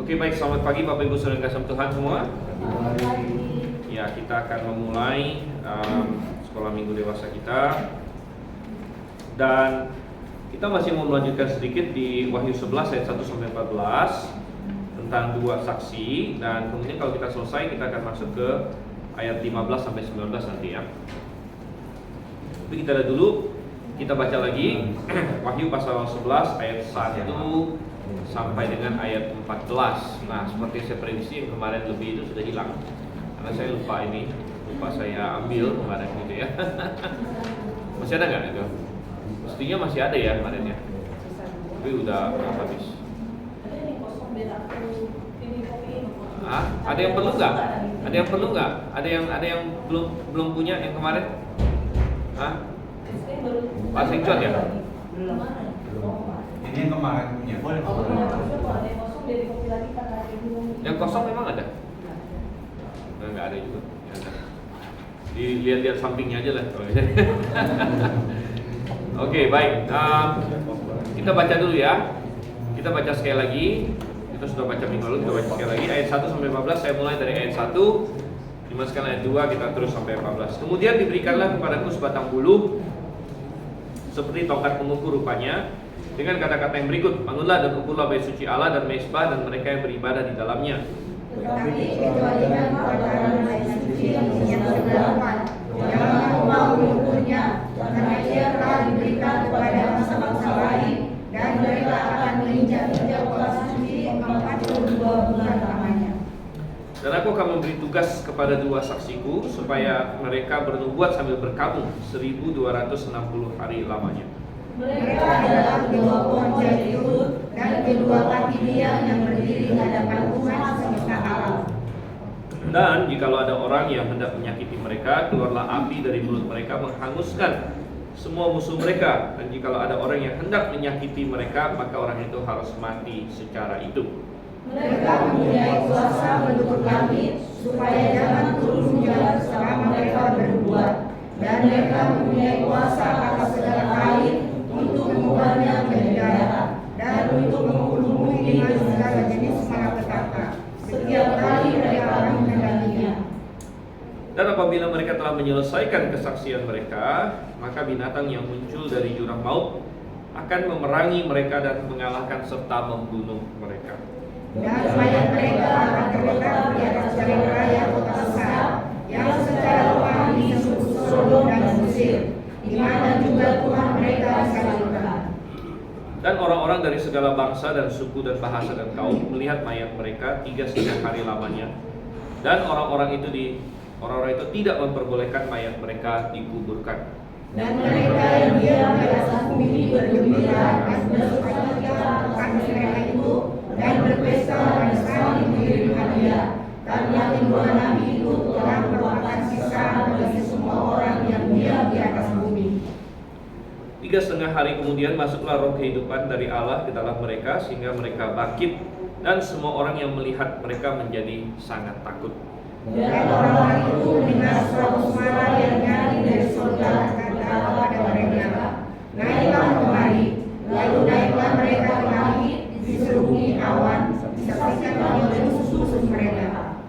Oke, baik, selamat pagi Bapak Ibu Saudara kasih Tuhan semua. Ya, kita akan memulai sekolah minggu dewasa kita. Dan kita masih mau melanjutkan sedikit di Wahyu 11 ayat 1 sampai 14 tentang dua saksi, dan kemudian kalau kita selesai kita akan masuk ke ayat 15 sampai 19 nanti ya. Tapi kita lihat dulu, kita baca lagi Wahyu pasal 11 ayat 1 sampai dengan ayat 14. Nah, seperti saya prediksi yang kemarin lebih itu sudah hilang karena saya lupa saya ambil kemarin gitu ya. Masih ada nggak itu? Mestinya masih ada ya kemarin ya, tapi udah habis. Ada yang perlu nggak? Ada yang perlu nggak? Ada yang belum punya yang kemarin? Pak Singcon ya? Ini yang kemarin punya. Yang kosong memang ada? Nggak ada juga. Ya, dilihat-lihat sampingnya aja lah. Oke, baik. Kita baca dulu ya. Kita baca sekali lagi. Kita sudah baca minggu lalu, kita baca sekali lagi ayat 1 sampai 14. Saya mulai dari ayat 1, dimasukkan ayat 2, kita terus sampai 14. Kemudian diberikanlah kepadaku sebatang bulu seperti tongkat pengukur rupanya, dengan kata-kata yang berikut: bangunlah dan ukurlah bait suci Allah dan mezbah dan mereka yang beribadah di dalamnya. Tetapi kecualikan keadaan bait suci yang kedelapan, jangan mau mengukurnya, karena ia telah diberikan kepada bangsa-bangsa lain, dan mereka akan menginjak-injak kelas suci 42 bulan lamanya. Dan aku akan memberi tugas kepada dua saksiku supaya mereka bernubuat sambil berkabung 1260 hari lamanya. Mereka adalah kedua pohon zaitun dan kedua kaki dia yang berdiri di hadapan Tuhan semesta alam. Dan jikalau ada orang yang hendak menyakiti mereka, keluarlah api dari mulut mereka menghanguskan semua musuh mereka. Dan jikalau ada orang yang hendak menyakiti mereka, maka orang itu harus mati secara itu. Mereka mempunyai kuasa menutup langit supaya jangan turun hujan selama mereka berbuat, dan mereka mempunyai kuasa atas segala kain untuk mengubahnya menjadi darah, dan untuk menghubung bumi dengan segala jenis malapetaka setiap kali mereka menghendakinya. Dan apabila mereka telah menyelesaikan kesaksian mereka, maka binatang yang muncul dari jurang maut akan memerangi mereka dan mengalahkan serta membunuh mereka. Dan mayat mereka akan terletak di atas jalan raya kota besar yang secara rohani disebut Sodom dan Mesir, di mana juga Tuhan mereka disalibkan. Dan orang-orang dari segala bangsa dan suku dan bahasa dan kaum melihat mayat mereka 3,5 hari lamanya. Dan orang-orang itu tidak memperbolehkan mayat mereka dikuburkan. Dan mereka yang diam di atas bumi bergembira dan bersuka-cita akan mereka itu, dan berpesta dan saling mengirim hadiah, karena kedua nabi itu telah merupakan sisaan bagi semua orang yang diam di atas bumi. 3,5 hari kemudian masuklah roh kehidupan dari Allah ke dalam mereka, sehingga mereka bangkit, dan semua orang yang melihat mereka menjadi sangat takut. Dan orang-orang itu mendengar suatu suara yang nyanyi dari surga berkata kepada mereka, naiklah kemari. Lalu naiklah mereka ke langit, diserubungi awan, disaksikan oleh musuh-musuh mereka.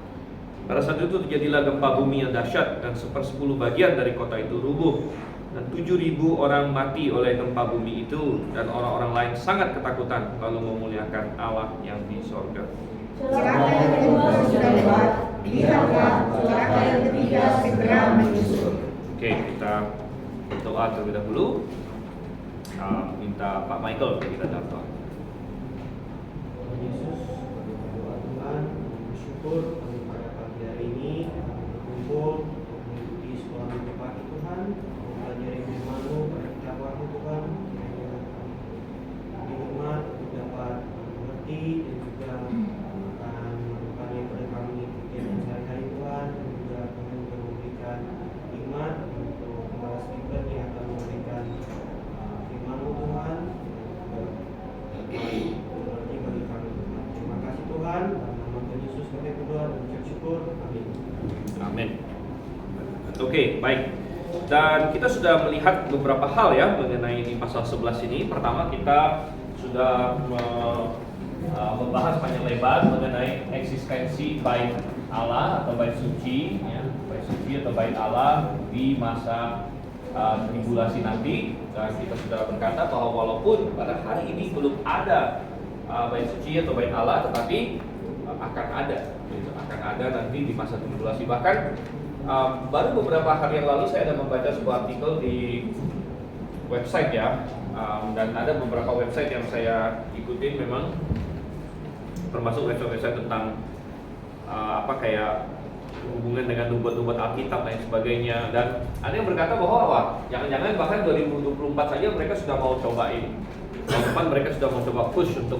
Pada saat itu terjadilah gempa bumi yang dahsyat, dan 1/10 bagian dari kota itu rubuh, dan 7.000 orang mati oleh gempa bumi itu, dan orang-orang lain sangat ketakutan lalu memuliakan Allah yang di sorga. Celaka yang kedua sudah lewat, lihatlah celaka yang ketiga segera menyusul. Oke, kita berdoa terlebih dahulu. Minta Pak Michael untuk kita doa. Tuhan Yesus, berdoa Tuhan, bersyukur pada pagi hari ini berkumpul untuk mengikuti sekolah minggu pagi Tuhan, mempelajari firman-Mu pada kitab Wahyu Tuhan, kiranya kami nikmat untuk dapat mengerti dan juga akan melakukannya kepada kami kegiatan sehari-hari Tuhan, dan juga Tuhan juga memberikan nikmat untuk para speaker yang akan memberikan firman-Mu Tuhan, dan mengerti bagi kami Tuhan. Terima kasih Tuhan, dalam nama Tuhan Yesus kami berdoa dan mengucap syukur. Amin. Amin. Oke, baik. Dan kita sudah melihat beberapa hal ya mengenai di pasal 11 ini. Pertama, kita sudah membahas panjang lebar mengenai eksistensi bait Allah atau bait suci, ya, bait suci atau bait Allah di masa tribulasi nanti. Dan kita sudah berkata bahwa walaupun pada hari ini belum ada bait suci atau bait Allah, tetapi akan ada, akan ada nanti di masa tribulasi. Bahkan baru beberapa hari yang lalu saya ada membaca sebuah artikel di website ya, dan ada beberapa website yang saya ikutin memang, termasuk website tentang kayak hubungan dengan nubuat-nubuat Alkitab dan sebagainya. Dan ada yang berkata bahwa jangan-jangan bahkan 2024 saja mereka sudah mau cobain. Tahun depan mereka sudah mau coba push untuk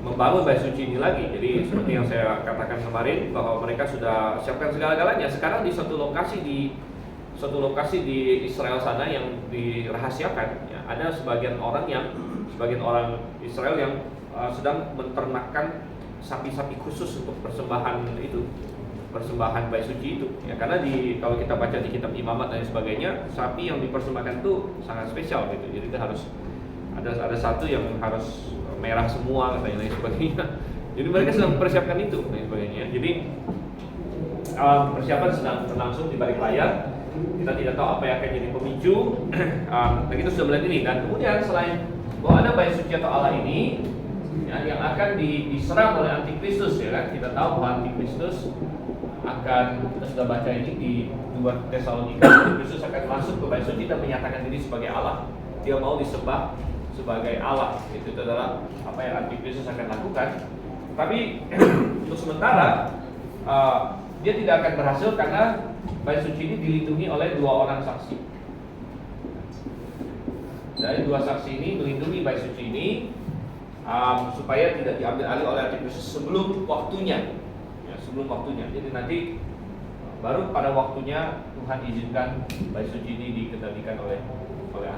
membangun bait suci ini lagi. Jadi seperti yang saya katakan kemarin bahwa mereka sudah siapkan segala-galanya. Sekarang di suatu lokasi di Israel sana yang dirahasiakan, ya, ada sebagian orang Israel yang sedang menternakkan sapi-sapi khusus untuk persembahan bait suci itu, ya, karena kalau kita baca di kitab Imamat dan sebagainya, sapi yang dipersembahkan itu sangat spesial gitu. Jadi itu harus ada satu yang harus merah semua katanya dan sebagainya. Jadi mereka sedang mempersiapkan itu dan sebagainya. Jadi persiapan sedang berlangsung di balik layar. Kita tidak tahu apa yang akan jadi pemicu. Dan kita sudah melihat ini. Dan kemudian selain bahwa ada bait suci atau Allah ini, ya, yang akan diserang oleh Antikristus, ya kan? Kita tahu bahwa Antikristus kita sudah baca ini di 2 Tesalonika, Antikristus akan masuk ke bait suci dan menyatakan diri sebagai Allah. Dia mau disembah sebagai Allah. Itu adalah apa yang Antikristus akan lakukan. Tapi untuk sementara dia tidak akan berhasil karena bait suci ini dilindungi oleh 2 orang saksi. Dari 2 saksi ini melindungi bait suci ini supaya tidak diambil alih oleh Antikristus sebelum waktunya, ya, sebelum waktunya. Jadi nanti baru pada waktunya Tuhan izinkan bait suci ini dikendalikan oleh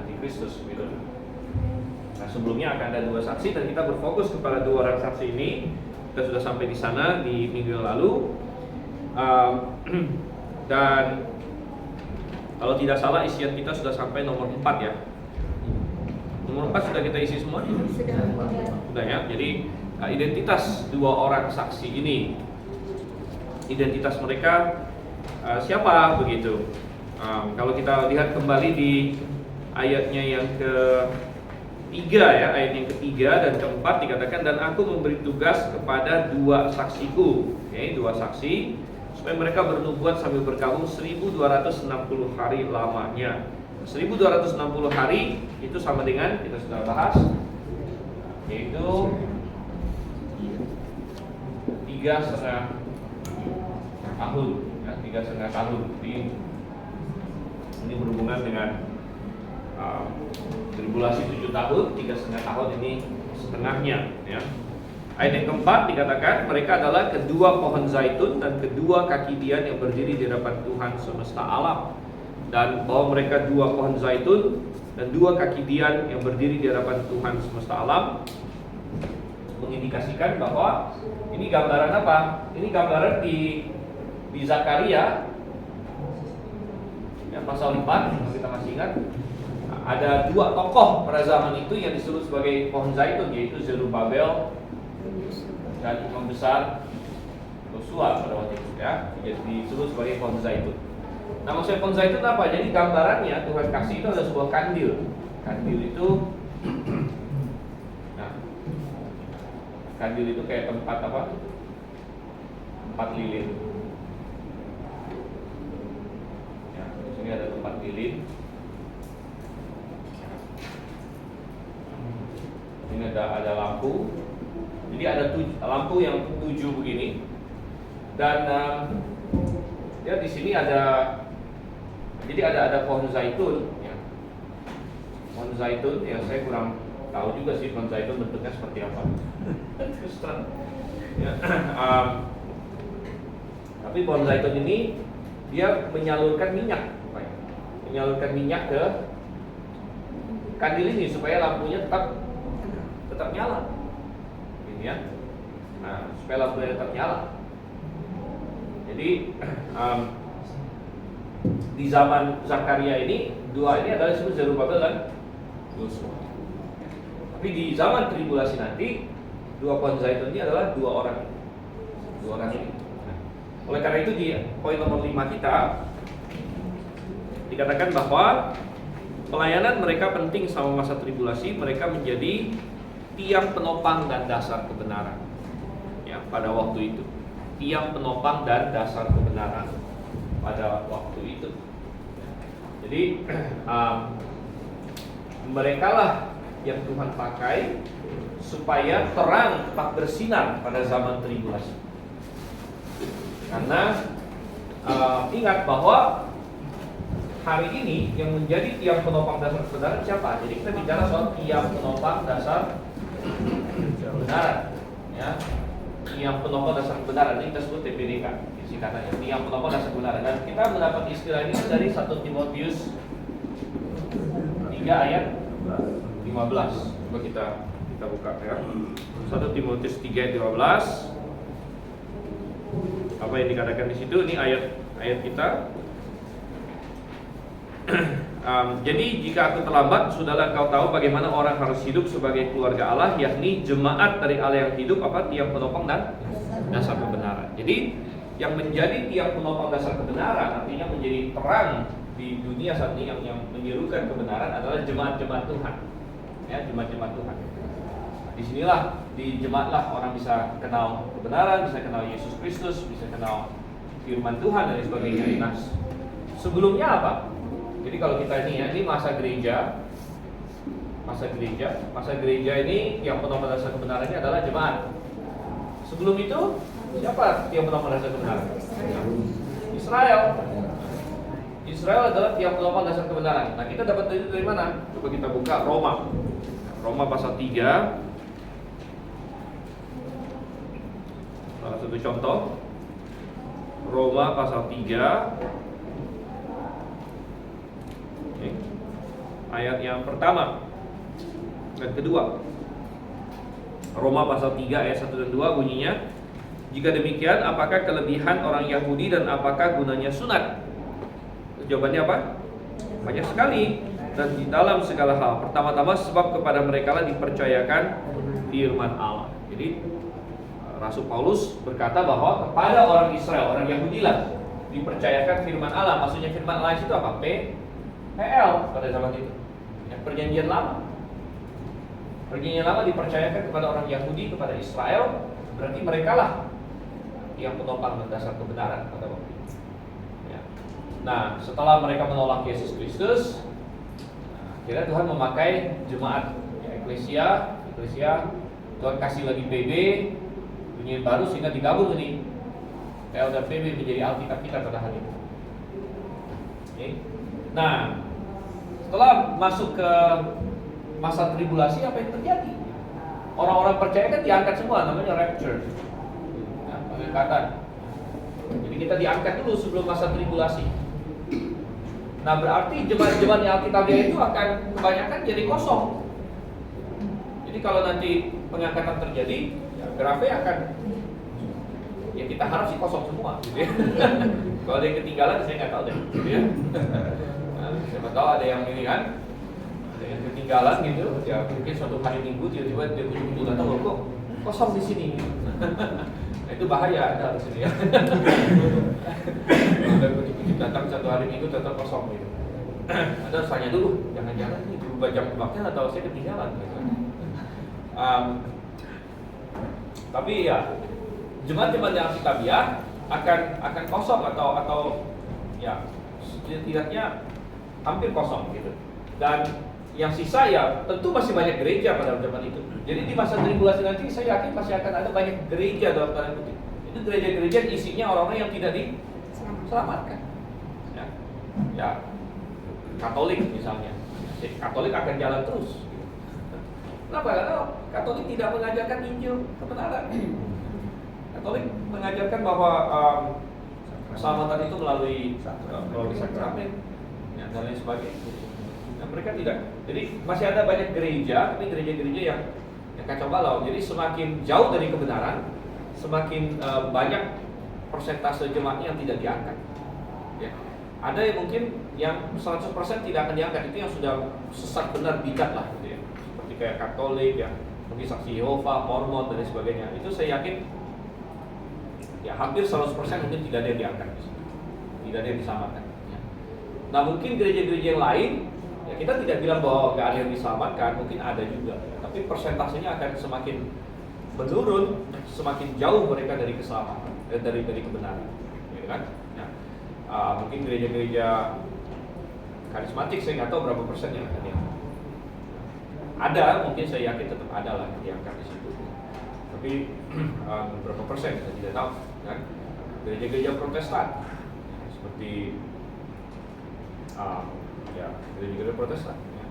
Antikristus, gitu. Nah, sebelumnya akan ada 2 saksi dan kita berfokus kepada 2 orang saksi ini. Kita sudah sampai di sana di minggu yang lalu. Dan kalau tidak salah isian kita sudah sampai nomor 4 ya. Nomor 4 sudah kita isi semua? Sudah ya. Jadi identitas 2 orang saksi ini, identitas mereka siapa begitu? Kalau kita lihat kembali di ayatnya yang ketiga ya, ayat yang ketiga dan keempat dikatakan, dan aku memberi tugas kepada 2 saksiku, okay, 2 saksi, supaya mereka bernubuat sambil berkabung 1260 hari lamanya. 1260 hari itu sama dengan kita sudah bahas, yaitu 3,5 tahun, ya, 3,5 tahun. Ini berhubungan dengan tribulasi 7 tahun, 3,5 tahun ini setengahnya, ya. Ayat yang keempat dikatakan mereka adalah kedua pohon zaitun dan kedua kaki dian yang berdiri di hadapan Tuhan semesta alam. Dan bahwa mereka 2 pohon zaitun dan 2 kaki dian yang berdiri di hadapan Tuhan semesta alam mengindikasikan bahwa ini gambaran apa? Ini gambaran di Zakaria ya, pasal 4, kalau kita masih ingat, ada 2 tokoh pada zaman itu yang disebut sebagai pohon zaitun, yaitu Zerubabel dan imam besar Yosua pada waktu itu, ya, jadi disebut sebagai pohon zaitun. Nah, maksudnya pohon zaitun apa? Jadi gambarannya Tuhan kasih itu adalah sebuah kandil. Kandil itu, nah, kandil itu kayak tempat apa? Tempat lilin. Ya, di sini ada tempat lilin. Ini ada lampu. Jadi ada lampu yang 7 begini. Dan ya di sini ada. Jadi ada pohon zaitun, ya. Pohon zaitun, ya saya kurang tahu juga sih pohon zaitun bentuknya seperti apa. Terus terang. Ya, tapi pohon zaitun ini dia menyalurkan minyak, menyalurkan minyak ke kandil ini supaya lampunya tetap nyala, ini ya. Nah, supaya lampunya tetap nyala. Jadi di zaman Zakaria ini 2 ini adalah disebut Zerubabel dan Yosua. Tapi di zaman tribulasi nanti Dua pohon zaitun ini adalah dua orang ini. Nah, oleh karena itu di poin nomor 5 kita dikatakan bahwa pelayanan mereka penting sama masa tribulasi. Mereka menjadi tiang penopang dan dasar kebenaran. Ya, pada waktu itu, tiang penopang dan dasar kebenaran pada waktu itu. Jadi mereka lah yang Tuhan pakai supaya terang tetap bersinar pada zaman tribulasi. Karena ingat bahwa hari ini yang menjadi tiang penopang dasar kebenaran siapa? Jadi kita bicara soal tiang penopang dasar kebenaran, ya. Tiang penopang dasar kebenaran ini kita sebut TPDK, singkatannya tiang penopang dasar kebenaran. Dan kita mendapat istilah ini dari 1 Timotius 3 ayat 15. Coba kita buka ya. 1 Timotius 3 ayat 15. Apa yang dikatakan di situ? Ini ayat kita. Jadi jika aku terlambat, sudahlah engkau tahu bagaimana orang harus hidup sebagai keluarga Allah, yakni jemaat dari Allah yang hidup, tiang penopang dan dasar kebenaran. Jadi yang menjadi tiang penopang dasar kebenaran, artinya menjadi terang di dunia saat ini yang menyerukan kebenaran adalah jemaat-jemaat Tuhan. Ya, jemaat-jemaat Tuhan. Disinilah di jemaatlah orang bisa kenal kebenaran, bisa kenal Yesus Kristus, bisa kenal firman Tuhan dan sebagainya. Nah, sebelumnya apa? Jadi kalau kita ini masa gereja ini yang penopang dasar kebenarannya adalah jemaat. Sebelum itu siapa yang penopang dasar kebenaran? Israel adalah tiang penopang dasar kebenaran. Nah, kita dapat itu dari mana? Coba kita buka Roma pasal 3. Salah satu contoh, Roma pasal 3. Ayat yang pertama dan kedua. Roma pasal 3 ayat 1 dan 2 bunyinya, jika demikian apakah kelebihan orang Yahudi dan apakah gunanya sunat? Jawabannya apa? Banyak sekali, dan di dalam segala hal. Pertama-tama sebab kepada mereka lah dipercayakan firman Allah. Jadi Rasul Paulus berkata bahwa kepada orang Israel, orang Yahudi lah dipercayakan firman Allah. Maksudnya firman Allah itu apa? PL pada zaman itu. Perjanjian lama dipercayakan kepada orang Yahudi, kepada Israel. Berarti mereka lah yang penopang dan dasar kebenaran pada waktu itu ya. Nah, setelah mereka menolak Yesus Kristus, akhirnya Tuhan memakai jemaat ya, eklesia. Tuhan kasih lagi PB bunyi baru sehingga digabung ini PL dan PB menjadi Alkitab kita pada hari ini. Okay. Nah, setelah masuk ke masa tribulasi, apa yang terjadi? Orang-orang percaya kan diangkat semua, namanya rapture, ya, pengangkatan. Jadi kita diangkat dulu sebelum masa tribulasi. Nah, berarti jemaat-jemaat yang Alkitabiah itu akan kebanyakan jadi kosong. Jadi kalau nanti pengangkatan terjadi, ya grafe akan, ya kita harap sih kosong semua, gitu ya. Kalau ada yang ketinggalan, saya nggak tahu deh, gitu ya. Siapa tahu ada yang ini kan, ada yang ketinggalan gitu, ya mungkin suatu hari Minggu tiba-tiba dia muncul datang, kok kosong di sini. Nah, itu bahaya ada di sini ya. Ada kucing-kucing datang satu hari Minggu tetap kosong gitu. Ada tanya dulu, jangan-jangan ini berubah jam terbangnya atau saya ketinggalan gitu. Tapi ya jemaat-jemaat yang Alkitabiah akan kosong atau ya setidaknya hampir kosong gitu. Dan yang sisa ya tentu masih banyak gereja pada zaman itu. Jadi di masa tribulasi nanti saya yakin masih akan ada banyak gereja dalam tanda kutip. Itu gereja-gereja isinya orang-orang yang tidak diselamatkan. Ya, Katolik misalnya. Katolik akan jalan terus. Kenapa? Karena Katolik tidak mengajarkan Injil kebenaran. Katolik mengajarkan bahwa keselamatan itu melalui sakramen dan lain sebagainya. Nah, mereka tidak. Jadi masih ada banyak gereja, tapi gereja-gereja yang kacau balau. Jadi semakin jauh dari kebenaran, semakin banyak persentase jemaatnya yang tidak diangkat. Ya. Ada yang mungkin yang 100% tidak akan diangkat, itu yang sudah sesat benar bidat lah, gitu ya. Seperti kayak Katolik ya. mungkin saksi Yehova, Mormon dan sebagainya. Itu saya yakin ya hampir 100% mungkin tidak ada yang diangkat di situ. Tidak ada yang diselamatkan. Ya. Nah mungkin gereja-gereja yang lain ya kita tidak bilang bahwa nggak ada yang diselamatkan, mungkin ada juga. Ya. Tapi persentasenya akan semakin menurun, semakin jauh mereka dari keselamatan, dari kebenaran, ya kan? Ya. Mungkin gereja-gereja karismatik saya nggak tahu berapa persen yang akan diangkat. Ada, mungkin saya yakin tetap ada lah yang diangkat di situ. Tapi berapa persen saya tidak tahu, kan? Gereja-gereja Protestan seperti ya gereja-gereja Protestan, ya.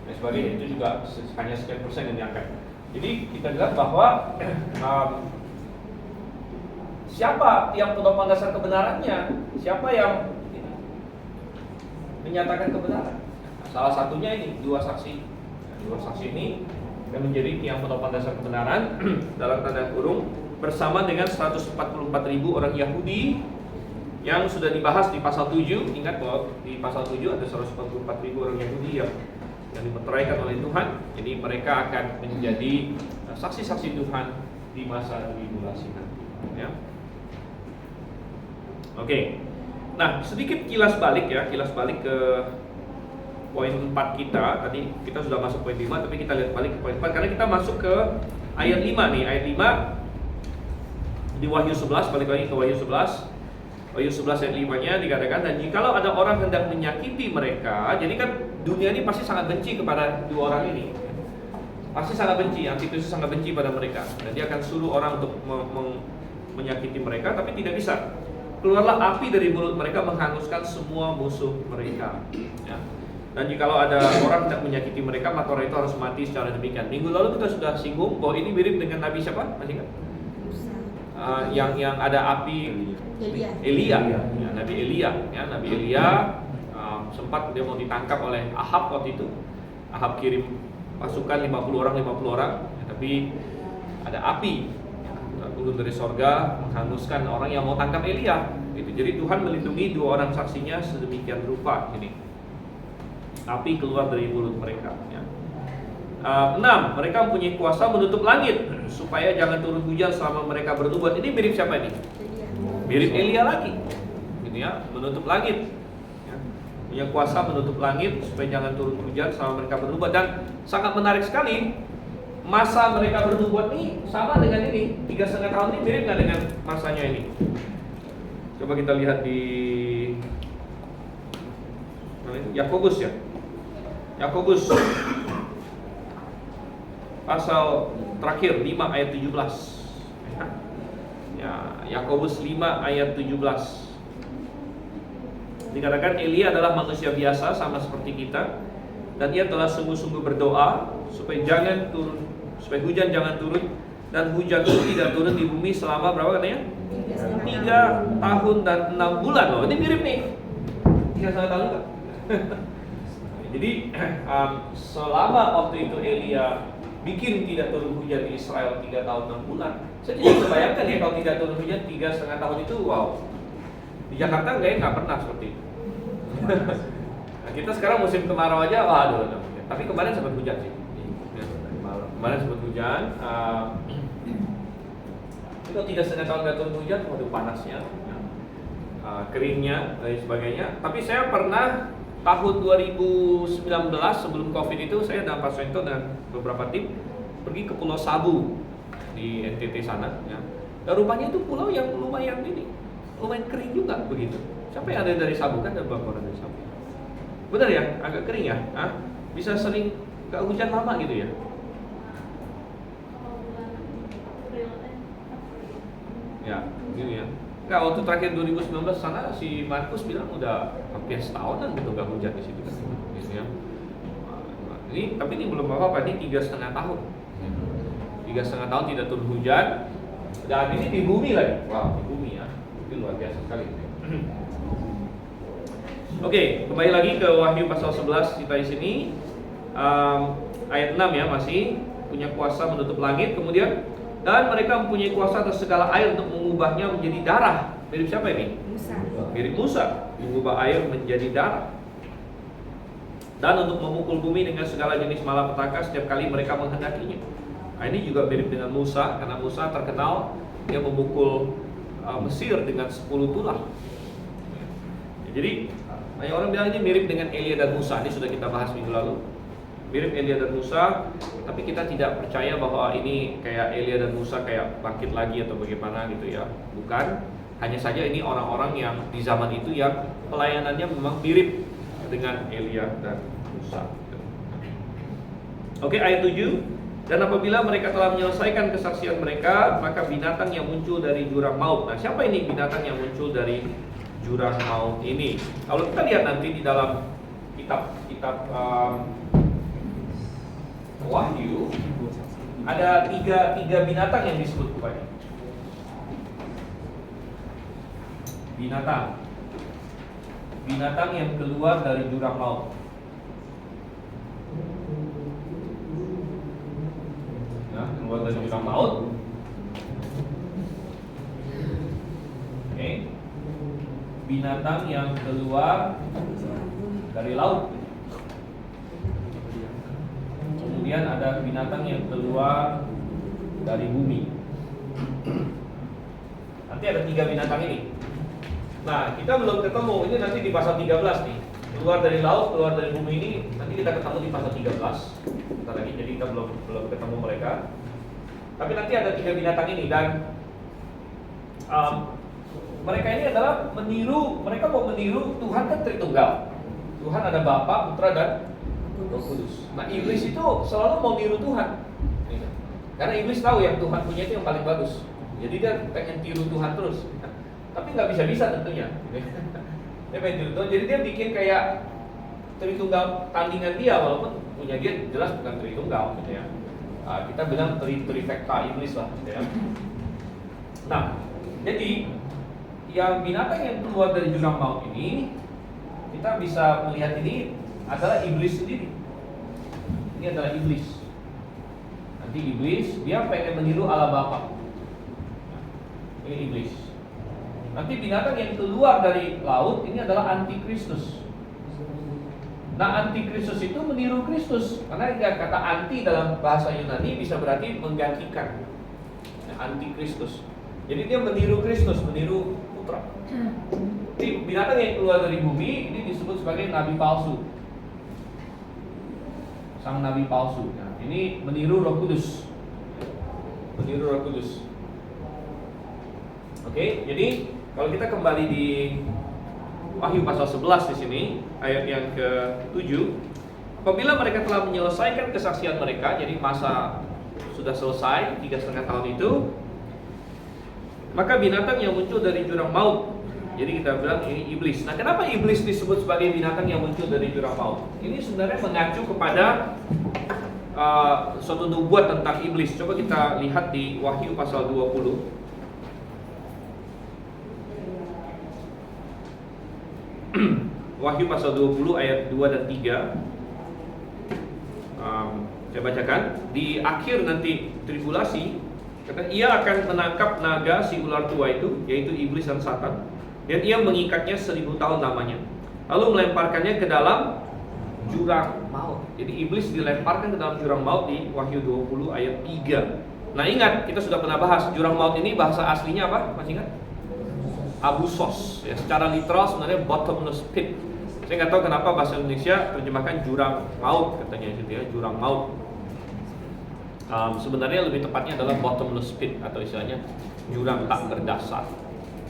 Dan sebagainya itu juga hanya sekian persen yang diangkat. Jadi kita lihat bahwa siapa yang penopang dasar kebenarannya, siapa yang menyatakan kebenaran. Nah, salah satunya ini dua saksi ini yang menjadi tiang penopang dasar kebenaran dalam tanda kurung bersama dengan 144.000 orang Yahudi yang sudah dibahas di pasal 7. Ingat bahwa di pasal 7 ada 144.000 orang Yahudi yang dimeteraikan oleh Tuhan. Jadi mereka akan menjadi saksi-saksi Tuhan di masa tribulasi nanti, ya. Oke. Nah, sedikit kilas balik ke poin 4 kita. Tadi kita sudah masuk poin 5, tapi kita lihat balik ke poin 4 karena kita masuk ke ayat 5 nih. Ayat 5 di Wahyu 11, balik lagi ke Wahyu 11. Wahyu 11 ayat 5-nya dikatakan, dan jikalau ada orang hendak menyakiti mereka, jadi kan dunia ini pasti sangat benci kepada dua orang ini. Pasti sangat benci, Antikristus sangat benci pada mereka. Dan dia akan suruh orang untuk menyakiti mereka, tapi tidak bisa. Keluarlah api dari mulut mereka menghanguskan semua musuh mereka, ya. Dan jikalau ada orang hendak menyakiti mereka, maka orang itu harus mati secara demikian. Minggu lalu kita sudah singgung bahwa ini mirip dengan Nabi siapa? Masih ingat? Yang ada api Elia. Ya, Nabi Elia sempat dia mau ditangkap oleh Ahab waktu itu. Ahab kirim pasukan 50 orang, ya, tapi ada api turun dari sorga menghanguskan orang yang mau tangkap Elia. Gitu. Jadi Tuhan melindungi dua orang saksinya sedemikian rupa. Ini api keluar dari mulut mereka. Ya. 6. Mereka mempunyai kuasa menutup langit supaya jangan turun hujan selama mereka bernubuat. Ini mirip siapa ini? Mirip Elia lagi, gitu ya, menutup langit. Ya. Punya kuasa menutup langit supaya jangan turun hujan selama mereka bernubuat. Dan sangat menarik sekali, masa mereka bernubuat ini sama dengan ini. 3,5 tahun ini mirip nggak dengan masanya ini? Coba kita lihat di Yakobus, ya. Yakobus pasal terakhir 5 ayat 17. Ya, Yakobus 5 ayat 17. Dikatakan Elia adalah manusia biasa sama seperti kita, dan ia telah sungguh-sungguh berdoa supaya hujan jangan turun, dan hujan itu tidak turun di bumi selama berapa katanya? 3 tahun dan 6 bulan loh. Ini mirip nih. 3,5 tahun enggak? Jadi selama waktu itu Elia bikin tidak turun hujan di Israel 3 tahun 6 bulan. Saya tidak bisa bayangkan ya kalau tidak turun hujan 3,5 tahun itu, wow. Di Jakarta nggak pernah seperti itu. Nah, kita sekarang musim kemarau aja, waduh. Tapi kemarin sempat hujan sih. Kemarin sempat hujan. Kalau 3,5 tahun nggak turun hujan, waduh panasnya, keringnya dan sebagainya. Tapi saya pernah tahun 2019 sebelum COVID itu saya dan Pak Swento dan beberapa tim pergi ke Pulau Sabu di NTT sana, ya. Dan rupanya itu pulau yang lumayan kering juga begitu. Siapa yang ada dari Sabu? Kan ada beberapa orang dari Sabu. Benar ya, agak kering ya. Bisa sering nggak hujan lama gitu ya. Ya, gitu ya. Nggak, waktu terakhir 2019 sana si Markus bilang udah hampir setahunan gitu nggak hujan di situ kan, gitu ya. Ini tapi ini belum apa-apa, ini 3,5 tahun. 3,5 tahun tidak turun hujan, dan ini di bumi lagi. Wow, di bumi ya, itu luar biasa sekali. Oke, kembali lagi ke Wahyu pasal 11 kita di sini, ayat 6 ya, masih punya kuasa menutup langit, kemudian dan mereka mempunyai kuasa atas segala air untuk mengubahnya menjadi darah. Mirip siapa ini? Musa. Mirip Musa, mengubah air menjadi darah. Dan untuk memukul bumi dengan segala jenis malapetaka setiap kali mereka menghendakinya. Nah, ini juga mirip dengan Musa, karena Musa terkenal dia memukul Mesir dengan 10 tulah. Jadi banyak orang bilang ini mirip dengan Elia dan Musa. Ini sudah kita bahas minggu lalu. Mirip Elia dan Musa, tapi kita tidak percaya bahwa ini kayak Elia dan Musa kayak bangkit lagi atau bagaimana gitu ya. Bukan, hanya saja ini orang-orang yang di zaman itu yang pelayanannya memang mirip dengan Elia dan Musa. Oke, ayat 7. Dan apabila mereka telah menyelesaikan kesaksian mereka, maka binatang yang muncul dari jurang maut. Nah, siapa ini binatang yang muncul dari jurang maut ini? Kalau kita lihat nanti di dalam kitab Wahyu, ada tiga binatang yang disebut rupanya. Binatang yang keluar dari jurang maut. Nah, keluar dari jurang maut. Oke. Binatang yang keluar dari laut. Kemudian ada binatang yang keluar dari bumi. Nanti ada 3 binatang ini. Nah, kita belum ketemu. Ini nanti di pasal 13 nih. Keluar dari laut, keluar dari bumi ini nanti kita ketemu di pasal 13. Bentar lagi, jadi kita belum ketemu mereka. Tapi nanti ada 3 binatang ini dan mereka ini adalah mereka mau meniru Tuhan kan Tritunggal. Tuhan ada Bapa, Putra dan Roh Kudus. Nah, iblis itu selalu mau niru Tuhan. Karena iblis tahu yang Tuhan punya itu yang paling bagus. Jadi dia pengen tiru Tuhan terus. Tapi nggak bisa tentunya. Dia pengen tiru Tuhan. Jadi dia bikin kayak Tritunggal tandingan dia, walaupun punya dia jelas bukan Tritunggal gitu ya. Kita bilang trifecta iblis lah gitu ya. Nah, jadi yang binatang yang keluar dari jurang maut ini, kita bisa melihat ini adalah iblis sendiri. Ini adalah iblis. Nanti iblis dia pengen meniru Allah Bapa. Ini iblis. Nanti binatang yang keluar dari laut ini adalah antikristus. Nah, antikristus itu meniru Kristus. Karena kata anti dalam bahasa Yunani bisa berarti menggantikan. Antikristus. Jadi dia meniru Kristus, meniru Putra. Jadi binatang yang keluar dari bumi ini disebut sebagai nabi palsu. Sang nabi palsu. Nah, ini meniru Roh Kudus. Meniru Roh Kudus. Oke, jadi kalau kita kembali di Wahyu pasal 11 di sini, ayat yang ke-7, apabila mereka telah menyelesaikan kesaksian mereka, jadi masa sudah selesai 3,5 tahun itu, maka binatang yang muncul dari jurang maut. Jadi kita bilang ini iblis. Nah, kenapa iblis disebut sebagai binatang yang muncul dari jurang maut? Ini sebenarnya mengacu kepada suatu nubuat tentang iblis. Coba kita lihat di Wahyu pasal 20. Wahyu pasal 20 ayat 2 dan 3. Saya bacakan. Di akhir nanti tribulasi, kata ia akan menangkap naga si ular tua itu, yaitu iblis dan Satan, dan ia mengikatnya 1000 tahun lamanya, lalu melemparkannya ke dalam jurang maut. Jadi iblis dilemparkan ke dalam jurang maut di Wahyu 20 ayat 3. Nah, ingat, kita sudah pernah bahas jurang maut ini bahasa aslinya apa? Masih ingat? Abusos. Ya, secara literal sebenarnya bottomless pit. Saya nggak tahu kenapa bahasa Indonesia terjemahkan jurang maut, katanya gitu ya, jurang maut. Sebenarnya lebih tepatnya adalah bottomless pit atau istilahnya jurang tak berdasar.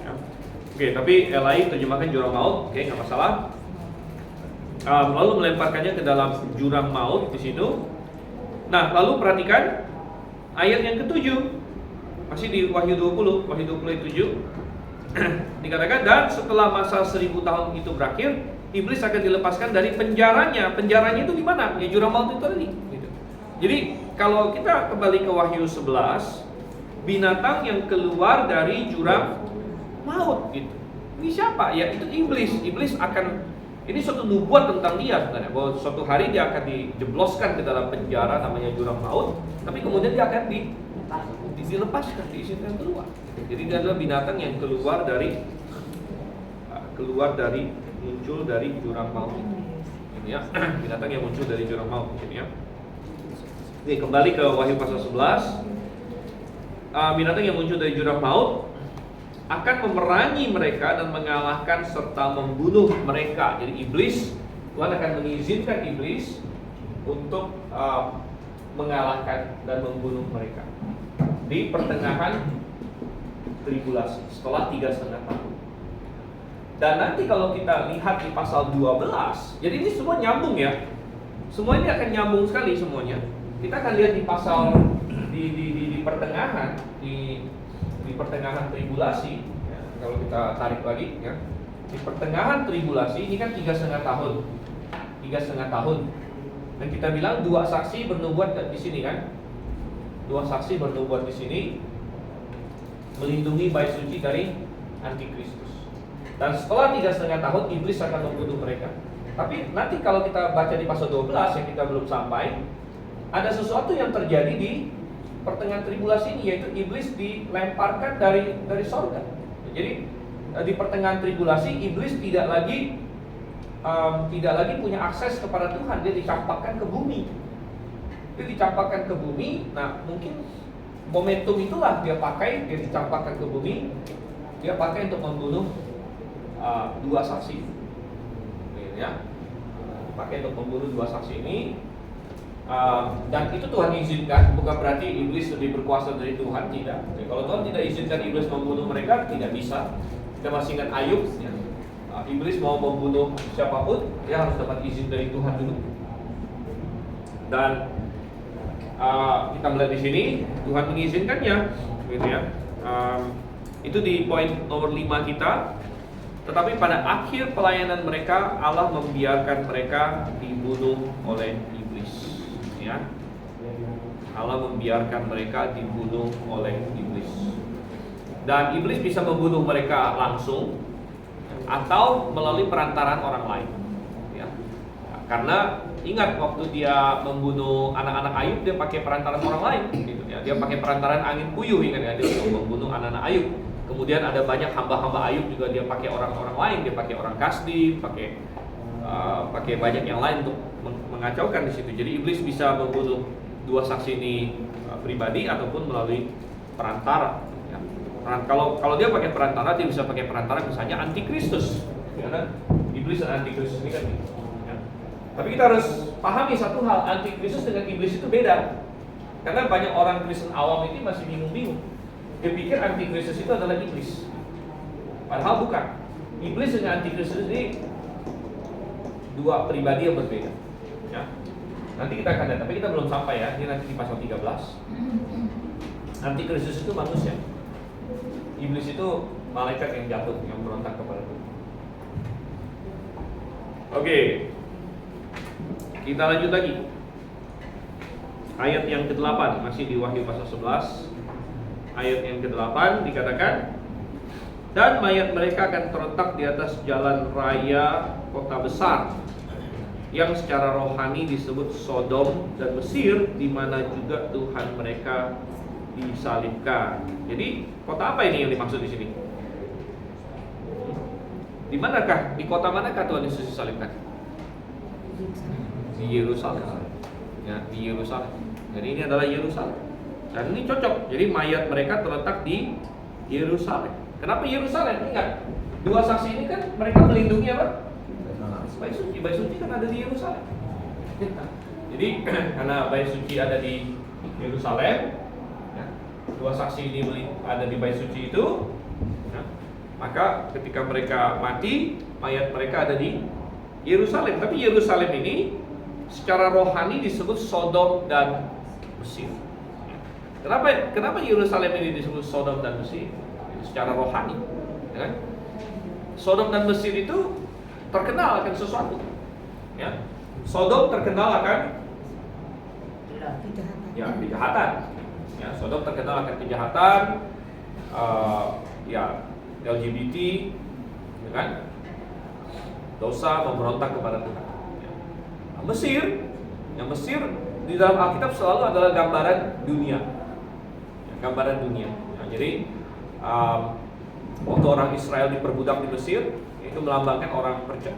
Ya. Oke, tapi LAI terjemahkan jurang maut, oke, nggak masalah. Lalu melemparkannya ke dalam jurang maut di situ. Nah, lalu perhatikan ayat yang ke-7, masih di Wahyu 20 ayat 7. Dikatakan, dan setelah masa 1000 tahun itu berakhir, iblis akan dilepaskan dari penjaranya. Penjaranya itu di mana? Ya, jurang maut itu tadi. Gitu. Jadi kalau kita kembali ke Wahyu 11, binatang yang keluar dari jurang maut gitu. Ini siapa? Ya, itu iblis. Iblis akan, ini suatu nubuat tentang dia sebenarnya, bahwa suatu hari dia akan dijebloskan ke dalam penjara namanya jurang maut, tapi kemudian dia akan dilepaskan, diizinkan keluar. Jadi dia adalah binatang yang keluar dari muncul dari jurang maut ini ya. Binatang yang muncul dari jurang maut ini ya. Oke, kembali ke Wahyu pasal 11. Binatang yang muncul dari jurang maut akan memerangi mereka dan mengalahkan serta membunuh mereka. Jadi iblis, Tuhan akan mengizinkan iblis untuk mengalahkan dan membunuh mereka di pertengahan tribulasi setelah 3,5 tahun. Dan nanti kalau kita lihat di pasal 12, jadi ini semua nyambung ya. Semua ini akan nyambung sekali semuanya. Kita akan lihat di pasal di pertengahan di pertengahan tribulasi ya, kalau kita tarik lagi ya. Di pertengahan tribulasi ini kan 3,5 tahun. 3,5 tahun. Dan kita bilang 2 saksi bernubuat di sini kan. 2 saksi bernubuat di sini melindungi bait suci dari antikristus. Dan setelah 3,5 tahun iblis akan membunuh mereka. Tapi nanti kalau kita baca di pasal 12 yang kita belum sampai, ada sesuatu yang terjadi di pertengahan tribulasi ini, yaitu iblis dilemparkan dari sorga. Jadi di pertengahan tribulasi iblis tidak lagi punya akses kepada Tuhan, dia dicampakkan ke bumi. Nah mungkin momentum itulah dia dicampakkan ke bumi, dia pakai untuk membunuh 2 saksi, ya, pakai untuk membunuh 2 saksi ini. Dan itu Tuhan izinkan, bukan berarti iblis lebih berkuasa dari Tuhan, tidak. Jadi, kalau Tuhan tidak izinkan iblis membunuh mereka, tidak bisa. Kita masih ingat Ayub, ya. Iblis mau membunuh siapapun, dia harus dapat izin dari Tuhan dulu. Dan kita melihat di sini Tuhan mengizinkannya, gitu ya. Itu di poin nomor 5 kita. Tetapi pada akhir pelayanan mereka, Allah membiarkan mereka dibunuh oleh iblis. Ya, Allah membiarkan mereka dibunuh oleh iblis. Dan iblis bisa membunuh mereka langsung atau melalui perantaraan orang lain. Ya. Karena ingat waktu dia membunuh anak-anak Ayub, dia pakai perantaraan orang lain, gitu ya. Dia pakai perantaraan angin puyuh, ingat ya, dia membunuh anak-anak Ayub. Kemudian ada banyak hamba-hamba Ayub juga dia pakai orang-orang lain, dia pakai orang Kasdim, pakai banyak yang lain untuk mengacaukan di situ. Jadi iblis bisa membunuh 2 saksi ini pribadi ataupun melalui perantara. Ya. Kalau dia pakai perantara, dia bisa pakai perantara misalnya antikristus. Karena iblis dan antikristus ini kan. Ya. Tapi kita harus pahami satu hal, antikristus dengan iblis itu beda. Karena banyak orang Kristen awam ini masih bingung-bingung. Dia pikir antikristus itu adalah iblis. Padahal bukan. Iblis dengan antikristus ini 2 pribadi yang berbeda. Ya. Nanti kita akan lihat, tapi kita belum sampai ya. Ini nanti di pasal 13. Antikristus itu manusia. Iblis itu malaikat yang jatuh, yang berontak kepada Tuhan. Oke. Kita lanjut lagi. Ayat yang ke-8 masih di Wahyu pasal 11. Ayat yang ke-8 dikatakan, dan mayat mereka akan terletak di atas jalan raya kota besar yang secara rohani disebut Sodom dan Mesir, di mana juga Tuhan mereka disalibkan. Jadi kota apa ini yang dimaksud di sini? Di manakah? Di kota manakah Tuhan Yesus disalibkan? Di Yerusalem. Ya, di Yerusalem. Jadi ini adalah Yerusalem. Dan ini cocok. Jadi mayat mereka terletak di Yerusalem. Kenapa Yerusalem? Ingat, 2 saksi ini kan mereka melindungi apa? Bait suci kan ada di Yerusalem. Jadi karena bait suci ada di Yerusalem, ya, 2 saksi ini ada di bait suci itu, ya, maka ketika mereka mati, mayat mereka ada di Yerusalem. Tapi Yerusalem ini secara rohani disebut Sodom dan Mesir. Kenapa Yerusalem ini disebut Sodom dan Mesir? Secara rohani, ya kan? Sodom dan Mesir itu terkenal akan sesuatu, ya. Sodom terkenal akan kejahatan, ya. Sodom terkenal akan kejahatan, ya, LGBT, ya kan? Dosa, memberontak kepada Tuhan. Ya. Mesir di dalam Alkitab selalu adalah gambaran dunia, ya, gambaran dunia. Ya, jadi waktu orang Israel diperbudak di Mesir, itu melambangkan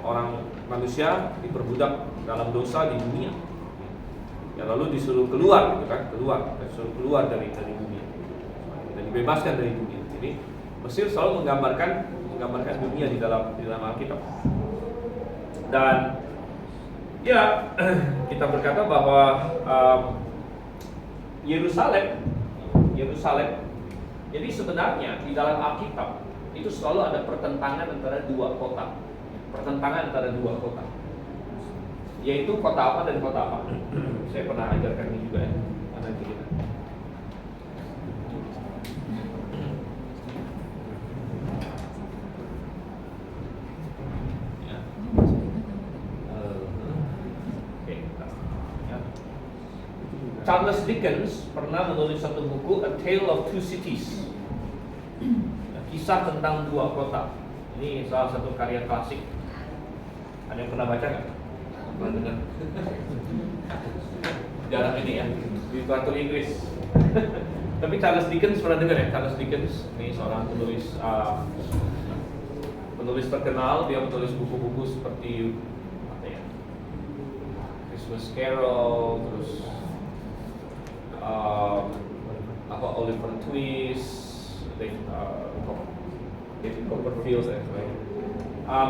orang manusia diperbudak dalam dosa di dunia. Ya lalu disuruh keluar gitu kan, disuruh keluar dari dunia. Dan dibebaskan dari dunia. Jadi Mesir selalu menggambarkan dunia di dalam Alkitab. Dan ya kita berkata bahwa Yerusalem. Jadi sebenarnya di dalam Alkitab itu selalu ada pertentangan antara dua kota. Yaitu kota apa dan kota apa. Saya pernah ajarkan ini juga ya. Nanti kita. Charles Dickens pernah menulis satu buku A Tale of Two Cities, kisah tentang dua kota. Ini salah satu karya klasik. Ada yang pernah baca nggak? Pernah dengar? Jarang ini ya, di literatur Inggris. Tapi Charles Dickens pernah dengar ya? Charles Dickens ini seorang penulis terkenal. Dia menulis buku-buku seperti apa ya? Christmas Carol, terus Oliver Twist, David Copperfield dan sebagainya.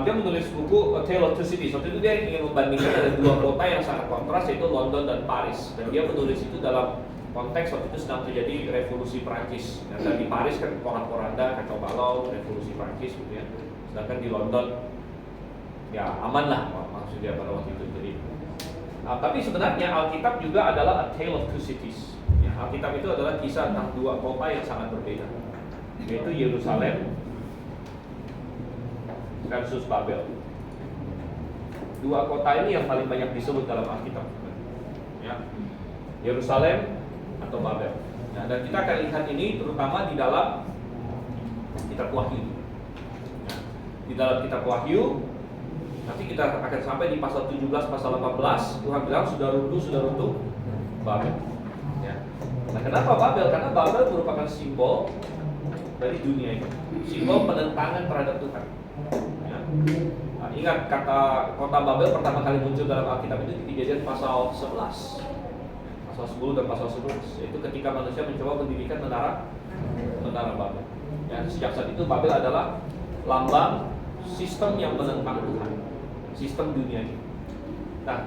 Dia menulis buku A Tale of Two Cities. Waktu itu dia ingin membandingkan ada dua kota yang sangat kontras, yaitu London dan Paris. Dan dia menulis itu dalam konteks waktu itu sedang terjadi revolusi Prancis. Dan di Paris kan porak-poranda, kacau balau, revolusi Prancis gitu ya. Sedangkan di London ya aman lah maksudnya pada waktu itu. Jadi, tapi sebenarnya Alkitab juga adalah A Tale of Two Cities. Alkitab itu adalah kisah tentang dua kota yang sangat berbeda, yaitu Yerusalem versus Babel. Dua kota ini yang paling banyak disebut dalam Alkitab, ya, Yerusalem atau Babel. Nah, dan kita akan lihat ini terutama di dalam Kitab Wahyu. Ya, di dalam Kitab Wahyu, nanti kita akan sampai di pasal 17, pasal 18. Tuhan bilang sudah runtuh Babel. Nah, kenapa Babel? Karena Babel merupakan simbol dari dunia ini, simbol penentangan terhadap Tuhan. Ya. Nah, ingat kata kota Babel pertama kali muncul dalam Alkitab itu di Kejadian pasal 11, pasal 10 dan pasal 11. Yaitu ketika manusia mencoba mendirikan menara Babel. Ya, sejak saat itu Babel adalah lambang sistem yang menentang Tuhan, sistem dunia ini. Nah,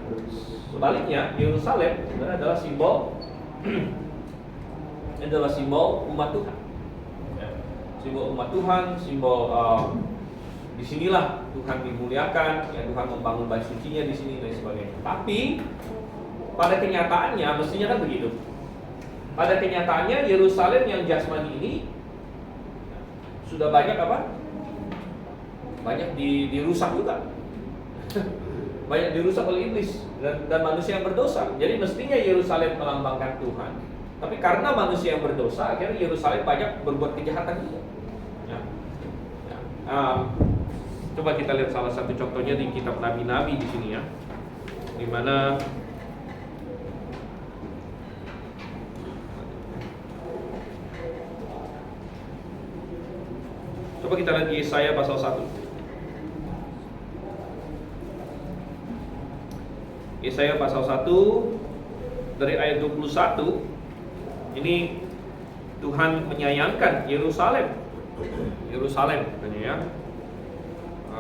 sebaliknya Yerusalem sebenarnya adalah simbol umat Tuhan, ya. Simbol umat Tuhan, simbol disinilah Tuhan dimuliakan, ya, Tuhan membangun bait sucinya di sini dan sebagainya. Tapi pada kenyataannya mestinya kan begitu. Pada kenyataannya Yerusalem yang jasmani ini sudah banyak apa? Banyak dirusak juga. Banyak dirusak oleh iblis dan manusia yang berdosa. Jadi mestinya Yerusalem melambangkan Tuhan. Tapi karena manusia yang berdosa, akhirnya Yerusalem banyak berbuat kejahatan juga. Ya. Coba kita lihat salah satu contohnya di kitab Nabi-Nabi di sini ya, di mana coba kita lihat Yesaya pasal 1. Yesaya pasal 1 dari ayat 21. Ini Tuhan menyayangkan Yerusalem katanya ya.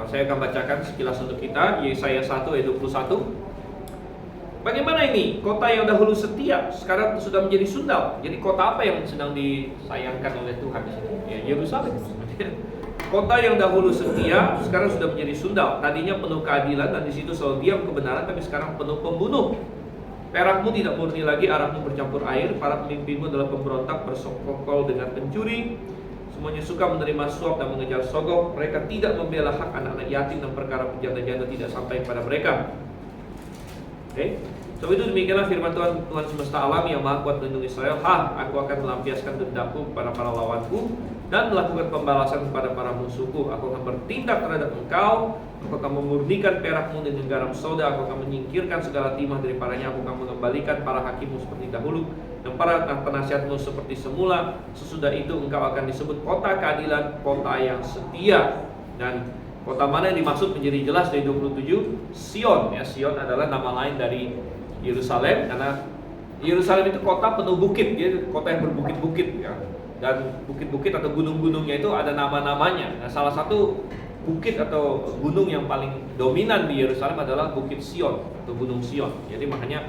Saya akan bacakan sekilas untuk kita. Yesaya 1 ayat 21. Bagaimana ini? Kota yang dahulu setia sekarang sudah menjadi sundal. Jadi kota apa yang sedang disayangkan oleh Tuhan di sini? Ya, Yerusalem. Kota yang dahulu setia sekarang sudah menjadi sundal. Tadinya penuh keadilan dan di situ selalu diam kebenaran, tapi sekarang penuh pembunuh. Perakmu tidak murni lagi, arakmu bercampur air. Para pemimpinmu adalah pemberontak, bersekongkol dengan pencuri. Semuanya suka menerima suap dan mengejar sogok. Mereka tidak membela hak anak-anak yatim dan perkara penjanda-janda tidak sampai kepada mereka. Oke. Sebab itu demikianlah firman Tuhan semesta alam yang maha kuat melindungi Israel. Aku akan melampiaskan dendamku kepada para lawanku dan melakukan pembalasan kepada para musuhku. Aku akan bertindak terhadap engkau. Aku akan memurnikan perakmu dengan garam soda. Aku akan menyingkirkan segala timah daripadanya. Aku akan mengembalikan para hakimmu seperti dahulu dan para penasihatmu seperti semula. Sesudah itu engkau akan disebut kota keadilan, kota yang setia. Dan kota mana yang dimaksud menjadi jelas dari 27? Sion. Ya, Sion adalah nama lain dari Yerusalem, karena Yerusalem itu kota penuh bukit, dia kota yang berbukit-bukit ya. Dan bukit-bukit atau gunung-gunungnya itu ada nama-namanya. Nah, salah satu bukit atau gunung yang paling dominan di Yerusalem adalah Bukit Sion atau Gunung Sion. Jadi makanya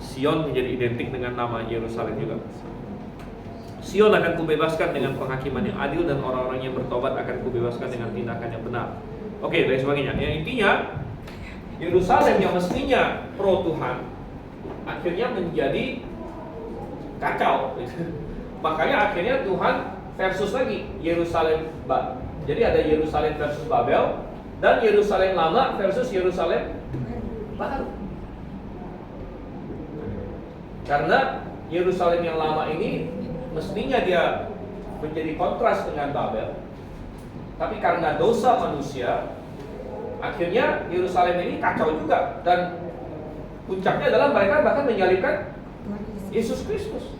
Sion menjadi identik dengan nama Yerusalem juga. Sion akan kubebaskan dengan penghakiman yang adil, dan orang-orang yang bertobat akan kubebaskan dengan tindakan yang benar. Oke, dan sebagainya. Yang intinya Yerusalem yang mestinya pro Tuhan akhirnya menjadi kacau. Makanya akhirnya Tuhan versus lagi Yerusalem. Jadi ada Yerusalem versus Babel dan Yerusalem lama versus Yerusalem baru. Karena Yerusalem yang lama ini mestinya dia menjadi kontras dengan Babel, tapi karena dosa manusia, akhirnya Yerusalem ini kacau juga, dan puncaknya adalah mereka bahkan menyalibkan Yesus Kristus.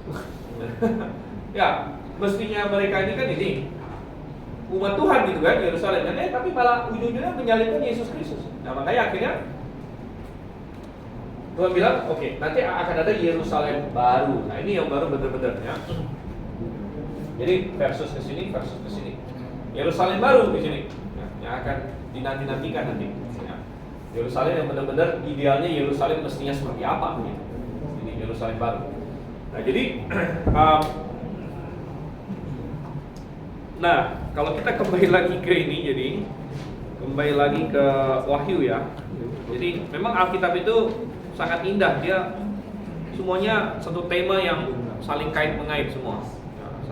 Ya, mestinya mereka ini kan ini umat Tuhan gitu kan, Yerusalem, tapi malah ujung-ujungnya menyalibkan Yesus Kristus. Nah, makanya akhirnya Tuhan bilang, oke, nanti akan ada Yerusalem baru. Nah, ini yang baru benar-benar ya. Jadi versus ke sini, versus ke sini. Yerusalem baru di sini, ya, yang akan dinanti-nantikan nanti. Ya. Yerusalem yang benar-benar idealnya Yerusalem mestinya seperti apa? Gitu. Ini Yerusalem baru. Nah, jadi, nah kalau kita kembali lagi ke ini, jadi kembali lagi ke Wahyu ya. Jadi memang Alkitab itu sangat indah, dia semuanya satu tema yang saling kait-mengait semua.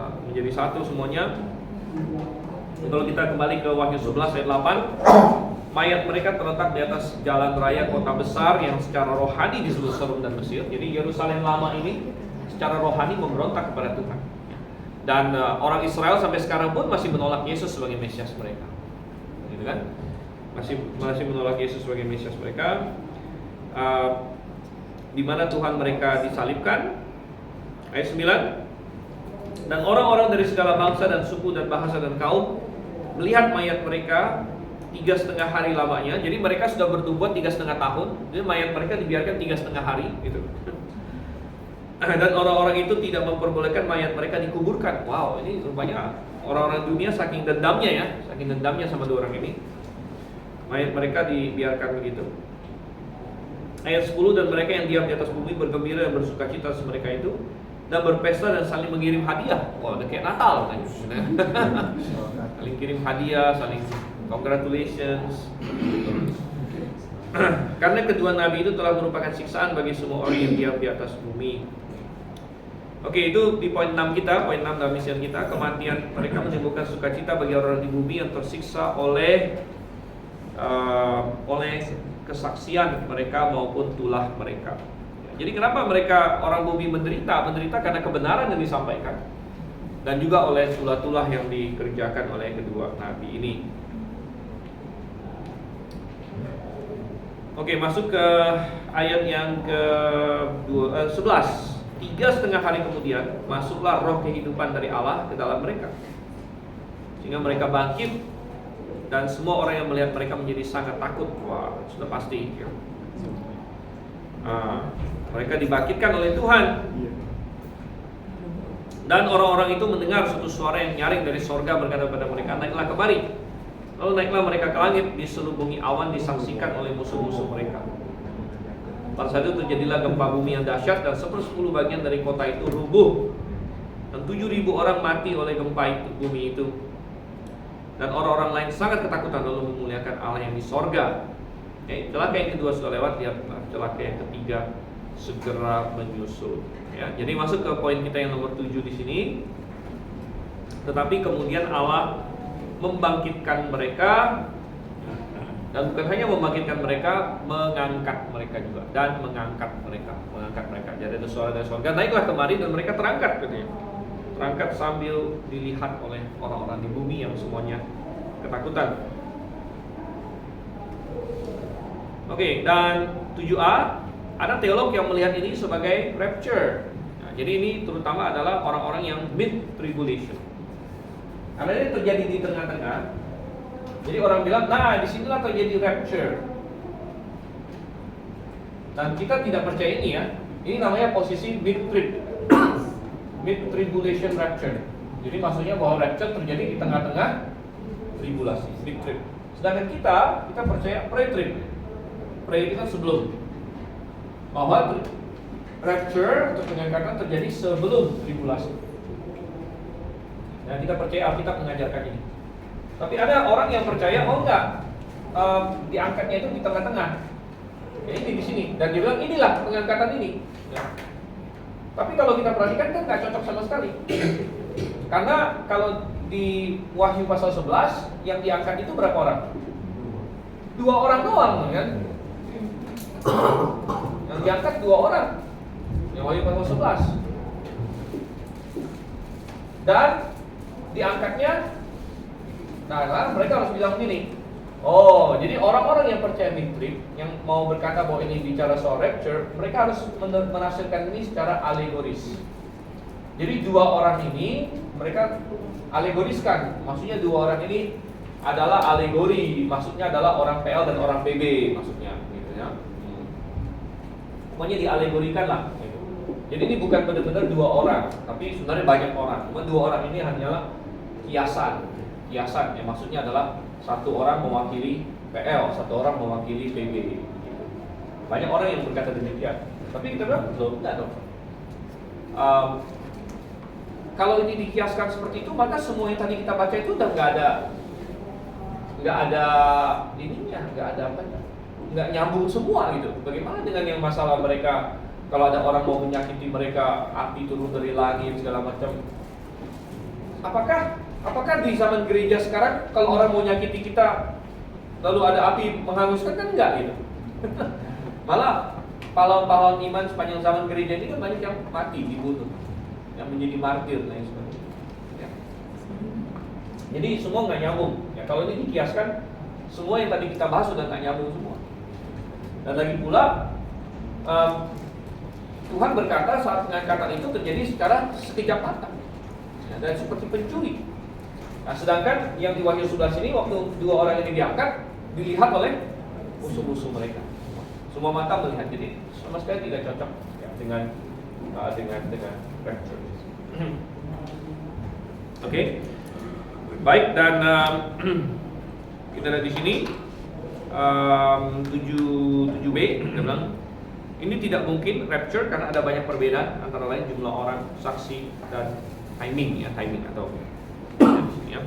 Menjadi satu semuanya. Kalau kita kembali ke Wahyu 11 ayat 8, mayat mereka terletak di atas jalan raya kota besar yang secara rohani disebut Sodom dan Mesir. Jadi Yerusalem lama ini secara rohani memberontak kepada Tuhan. Dan orang Israel sampai sekarang pun masih menolak Yesus sebagai Mesias mereka. Gitu kan? Masih menolak Yesus sebagai Mesias mereka. Di mana Tuhan mereka disalibkan. Ayat 9. Dan orang-orang dari segala bangsa dan suku dan bahasa dan kaum melihat mayat mereka 3,5 hari lamanya. Jadi mereka sudah bertobat 3,5 tahun. Jadi mayat mereka dibiarkan 3,5 hari gitu. Dan orang-orang itu tidak memperbolehkan mayat mereka dikuburkan. Wow, ini rupanya orang-orang dunia saking dendamnya ya, saking dendamnya sama dua orang ini, mayat mereka dibiarkan begitu. Ayat 10, dan mereka yang diam di atas bumi bergembira dan bersukacita mereka itu, dan berpesta dan saling mengirim hadiah. Wow, udah kayak Natal kan? Saling kirim hadiah, saling congratulations. Karena kedua nabi itu telah merupakan siksaan bagi semua orang yang diam di atas bumi. Oke, itu di poin 6 kita, poin 6 dalam misian kita. Kematian mereka menimbulkan sukacita bagi orang di bumi yang tersiksa oleh kesaksian mereka maupun tulah mereka. Jadi kenapa mereka orang bumi menderita? Menderita karena kebenaran yang disampaikan, dan juga oleh tulah-tulah yang dikerjakan oleh kedua nabi ini. Oke, masuk ke ayat yang ke 11. 3,5 hari kemudian masuklah roh kehidupan dari Allah ke dalam mereka, sehingga mereka bangkit, dan semua orang yang melihat mereka menjadi sangat takut. Wah, sudah pasti ya. Mereka dibangkitkan oleh Tuhan. Dan orang-orang itu mendengar suatu suara yang nyaring dari sorga berkata kepada mereka, naiklah kemari. Lalu naiklah mereka ke langit, diselubungi awan, disaksikan oleh musuh-musuh mereka. Pada saat itu terjadilah gempa bumi yang dahsyat, dan 1/10 bagian dari kota itu rubuh, dan 7.000 orang mati oleh gempa itu, bumi itu. Dan orang-orang lain sangat ketakutan lalu memuliakan Allah yang di sorga. Celaka yang kedua sudah lewat, lihatlah celaka yang ketiga segera menyusul. Ya, jadi masuk ke poin kita yang nomor 7 di sini. Tetapi kemudian Allah membangkitkan mereka, dan bukan hanya membangkitkan mereka, mengangkat mereka juga, dan mengangkat mereka. Jadi ada suara dari surga, naiklah kemari, dan mereka terangkat katanya. Terangkat sambil dilihat oleh orang-orang di bumi yang semuanya ketakutan. Oke, dan 7a, ada teolog yang melihat ini sebagai rapture. Nah, jadi ini terutama adalah orang-orang yang mid-tribulation. Karena ini terjadi di tengah-tengah. Jadi orang bilang, nah disinilah terjadi rapture. Dan kita tidak percaya ini ya. Ini namanya posisi mid-trib, mid-tribulation rapture. Jadi maksudnya bahwa rapture terjadi di tengah-tengah tribulasi, mid-trib. Sedangkan kita percaya pre-trib. Pre itu kan sebelum. Bahwa rapture atau pengangkatan terjadi sebelum tribulasi. Dan kita percaya Alkitab mengajarkan ini. Tapi ada orang yang percaya, oh enggak, diangkatnya itu di tengah-tengah. Ya, ini di sini. Dan dia bilang inilah pengangkatan ini. Ya. Tapi kalau kita perhatikan kan nggak cocok sama sekali. Karena kalau di Wahyu pasal 11 yang diangkat itu berapa orang? 2 orang doang, kan? Yang diangkat 2 orang. Yang Wahyu pasal 11. Dan diangkatnya, nah mereka harus bilang begini. Oh, jadi orang-orang yang percaya mid-trib, yang mau berkata bahwa ini bicara soal rapture, mereka harus menafsirkan ini secara alegoris. Jadi 2 orang ini mereka alegoriskan, maksudnya 2 orang ini adalah alegori, maksudnya adalah orang PL dan orang PB, maksudnya, gitu ya. Pokoknya dialegorikan lah. Gitu. Jadi ini bukan benar-benar 2 orang, tapi sebenarnya banyak orang. Cuma 2 orang ini hanyalah kiasan, ya maksudnya adalah 1 orang mewakili PL, 1 orang mewakili PB. Gitu. Banyak orang yang berkata demikian, tapi kita bilang belum, enggak dong. Kalau ini dikiaskan seperti itu, maka semua yang tadi kita baca itu udah nggak ada ininya, nggak ada apanya, nggak nyambung semua gitu. Bagaimana dengan yang masalah mereka? Kalau ada orang mau menyakiti mereka, api turun dari langit segala macam. Apakah di zaman gereja sekarang kalau orang mau nyakiti kita, lalu ada api menghanguskan, kan enggak gitu? Malah pahlawan-pahlawan iman sepanjang zaman gereja ini kan banyak yang mati, dibunuh, yang menjadi martir dan lain sebagainya. Ya. Jadi semua nggak nyambung. Ya, kalau ini dikiaskan, semua yang tadi kita bahas sudah nggak nyambung semua. Dan lagi pula Tuhan berkata saat pengangkatan itu terjadi secara sekejap mata, ya, dan seperti pencuri. Nah, sedangkan yang di Wahyu 11 ini waktu 2 orang ini diangkat, dilihat oleh musuh-musuh mereka. Semua mata melihat, jadi sama sekali tidak cocok ya, dengan rapture. Oke. Baik, dan kita lihat di sini 7b dia bilang ini tidak mungkin rapture karena ada banyak perbedaan, antara lain jumlah orang, saksi, dan timing atau ya.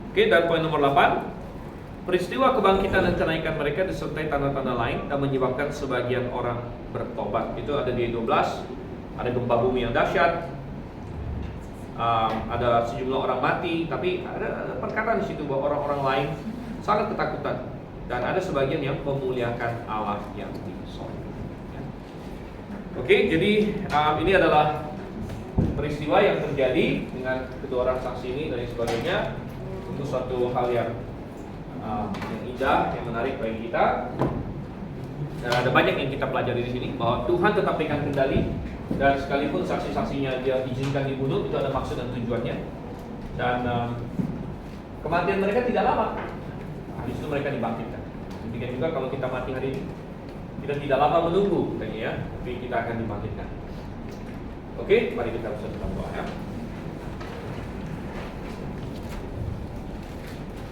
Oke, dan poin nomor 8, peristiwa kebangkitan dan kenaikan mereka disertai tanda-tanda lain dan menyebabkan sebagian orang bertobat. Itu ada di 12. Ada gempa bumi yang dahsyat, ada sejumlah orang mati, tapi ada perkataan di situ bahwa orang-orang lain sangat ketakutan, dan ada sebagian yang memuliakan Allah yang di sorga. Ya. Oke, jadi ini adalah peristiwa yang terjadi dengan kedua orang saksi ini dan sebagainya. Itu suatu hal yang indah, yang menarik bagi kita. Dan ada banyak yang kita pelajari di sini, bahwa Tuhan tetap pegang kendali, dan sekalipun saksi-saksinya dia izinkan dibunuh, itu ada maksud dan tujuannya. Dan kematian mereka tidak lama, habis itu mereka dibangkitkan. Demikian juga kalau kita mati hari ini, kita tidak lama menunggu, ya, tapi kita akan dibangkitkan. Oke, mari kita bersama doa ya.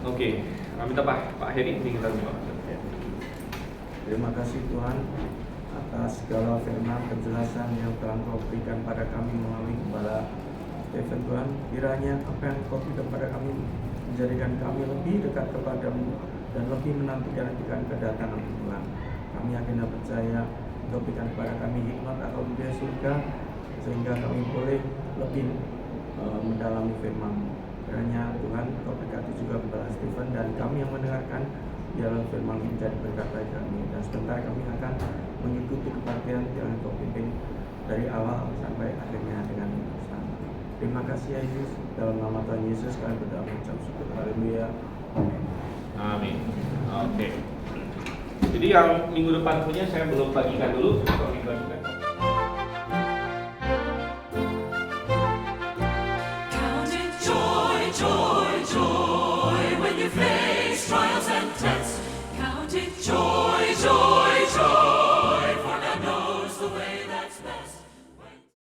Oke, minta Pak Heri ini kita berdoa. Terima kasih Tuhan atas segala firman penjelasan yang telah Kau berikan pada kami melalui Gembala Stephen. Tuhan, kiranya apa yang Kau berikan pada kami menjadikan kami lebih dekat kepadamu dan lebih menantikan kedatangan Tuhan. Kami yakin dan percaya Kau berikan kepada kami hikmat atau budaya surga, sehingga kami boleh lebih mendalami firman-Mu. Kiranya Tuhan Kau berkati juga kepada Stephen dan kami yang mendengarkan, biarlah firman menjadi berkat bagi kami, dan sebentar kami akan mengikuti kepastian yang Kau pimpin dari awal sampai akhirnya dengan bersama. Terima kasih ya Yesus, dalam nama Tuhan Yesus kami berdoa mengucap syukur. Haleluya. Amin. Oke. Jadi yang minggu depan punya saya belum bagikan dulu.